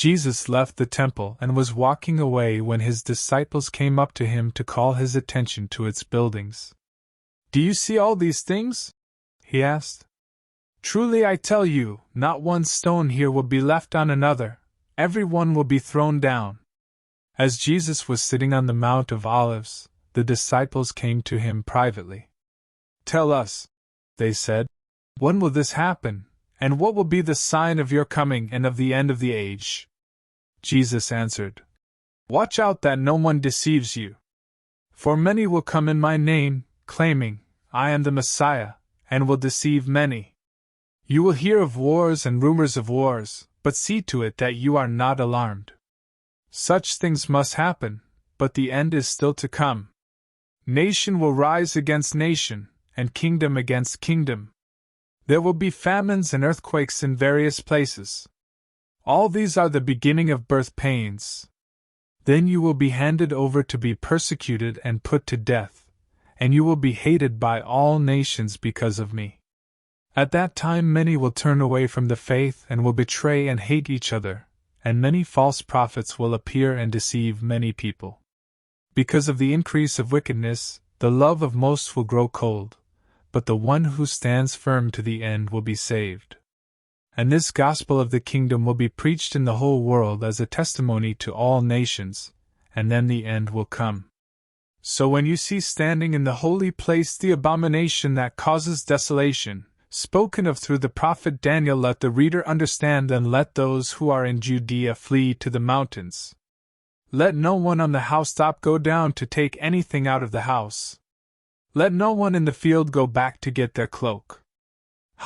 Jesus left the temple and was walking away when his disciples came up to him to call his attention to its buildings. "Do you see all these things?" he asked. "Truly I tell you, not one stone here will be left on another, every one will be thrown down." As Jesus was sitting on the Mount of Olives, the disciples came to him privately. "Tell us," they said, "when will this happen, and what will be the sign of your coming and of the end of the age?" Jesus answered, "Watch out that no one deceives you. For many will come in my name, claiming, 'I am the Messiah,' and will deceive many. You will hear of wars and rumors of wars, but see to it that you are not alarmed. Such things must happen, but the end is still to come. Nation will rise against nation, and kingdom against kingdom. There will be famines and earthquakes in various places. All these are the beginning of birth pains. Then you will be handed over to be persecuted and put to death, and you will be hated by all nations because of me. At that time many will turn away from the faith and will betray and hate each other, and many false prophets will appear and deceive many people. Because of the increase of wickedness, the love of most will grow cold, but the one who stands firm to the end will be saved. And this gospel of the kingdom will be preached in the whole world as a testimony to all nations, and then the end will come. So when you see standing in the holy place the abomination that causes desolation, spoken of through the prophet Daniel, let the reader understand, and let those who are in Judea flee to the mountains. Let no one on the housetop go down to take anything out of the house. Let no one in the field go back to get their cloak.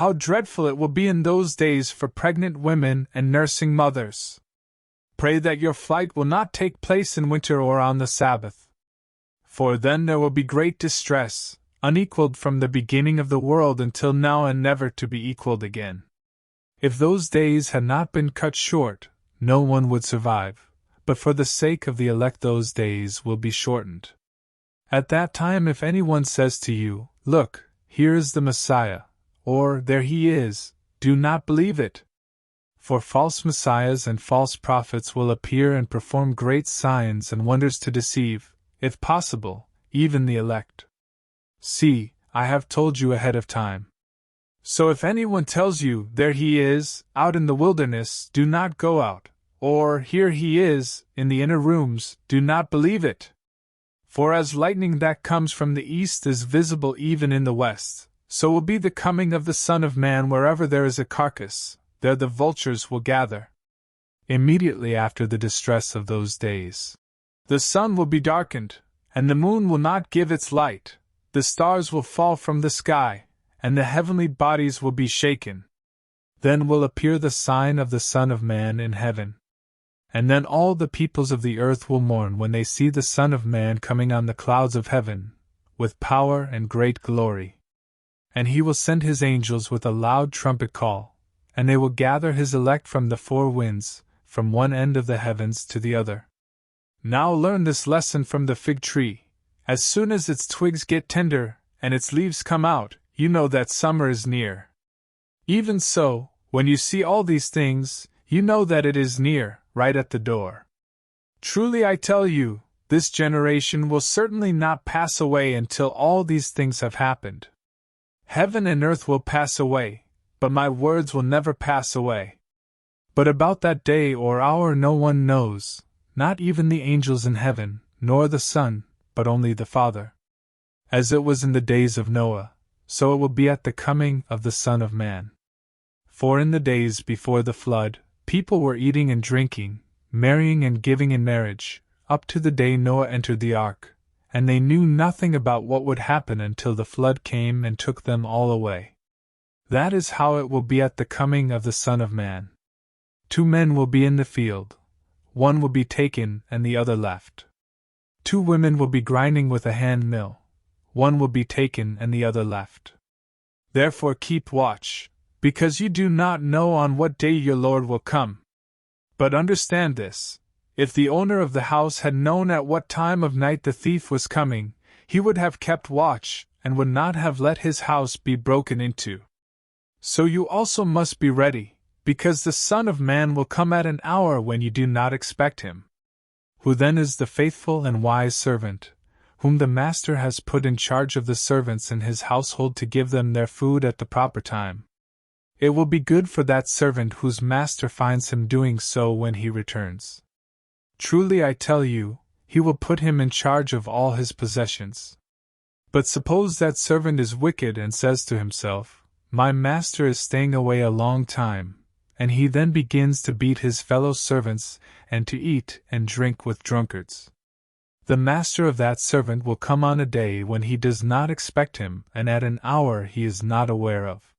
How dreadful it will be in those days for pregnant women and nursing mothers! Pray that your flight will not take place in winter or on the Sabbath. For then there will be great distress, unequaled from the beginning of the world until now and never to be equaled again. If those days had not been cut short, no one would survive, but for the sake of the elect those days will be shortened. At that time if anyone says to you, 'Look, here is the Messiah,' or 'There he is,' do not believe it. For false messiahs and false prophets will appear and perform great signs and wonders to deceive, if possible, even the elect. See, I have told you ahead of time. So if anyone tells you, 'There he is, out in the wilderness,' do not go out, or 'Here he is, in the inner rooms,' do not believe it. For as lightning that comes from the east is visible even in the west, so will be the coming of the Son of Man. Wherever there is a carcass, there the vultures will gather. Immediately after the distress of those days, the sun will be darkened, and the moon will not give its light, the stars will fall from the sky, and the heavenly bodies will be shaken. Then will appear the sign of the Son of Man in heaven. And then all the peoples of the earth will mourn when they see the Son of Man coming on the clouds of heaven, with power and great glory. And he will send his angels with a loud trumpet call, and they will gather his elect from the four winds, from one end of the heavens to the other. Now learn this lesson from the fig tree. As soon as its twigs get tender, and its leaves come out, you know that summer is near. Even so, when you see all these things, you know that it is near, right at the door. Truly I tell you, this generation will certainly not pass away until all these things have happened. Heaven and earth will pass away, but my words will never pass away. But about that day or hour no one knows, not even the angels in heaven, nor the Son, but only the Father. As it was in the days of Noah, so it will be at the coming of the Son of Man. For in the days before the flood, people were eating and drinking, marrying and giving in marriage, up to the day Noah entered the ark, and they knew nothing about what would happen until the flood came and took them all away. That is how it will be at the coming of the Son of Man. 2 men will be in the field, one will be taken and the other left. 2 women will be grinding with a hand mill, one will be taken and the other left. Therefore keep watch, because you do not know on what day your Lord will come. But understand this, if the owner of the house had known at what time of night the thief was coming, he would have kept watch, and would not have let his house be broken into. So you also must be ready, Because the Son of Man will come at an hour when you do not expect him. Who then is the faithful and wise servant, whom the master has put in charge of the servants in his household to give them their food at the proper time? It will be good for that servant whose master finds him doing so when he returns. Truly I tell you, he will put him in charge of all his possessions. But suppose that servant is wicked and says to himself, My master is staying away a long time, and he then begins to beat his fellow servants and to eat and drink with drunkards. The master of that servant will come on a day when he does not expect him and at an hour he is not aware of.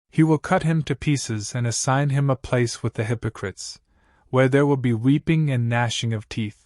He will cut him to pieces and assign him a place with the hypocrites, where there will be weeping and gnashing of teeth.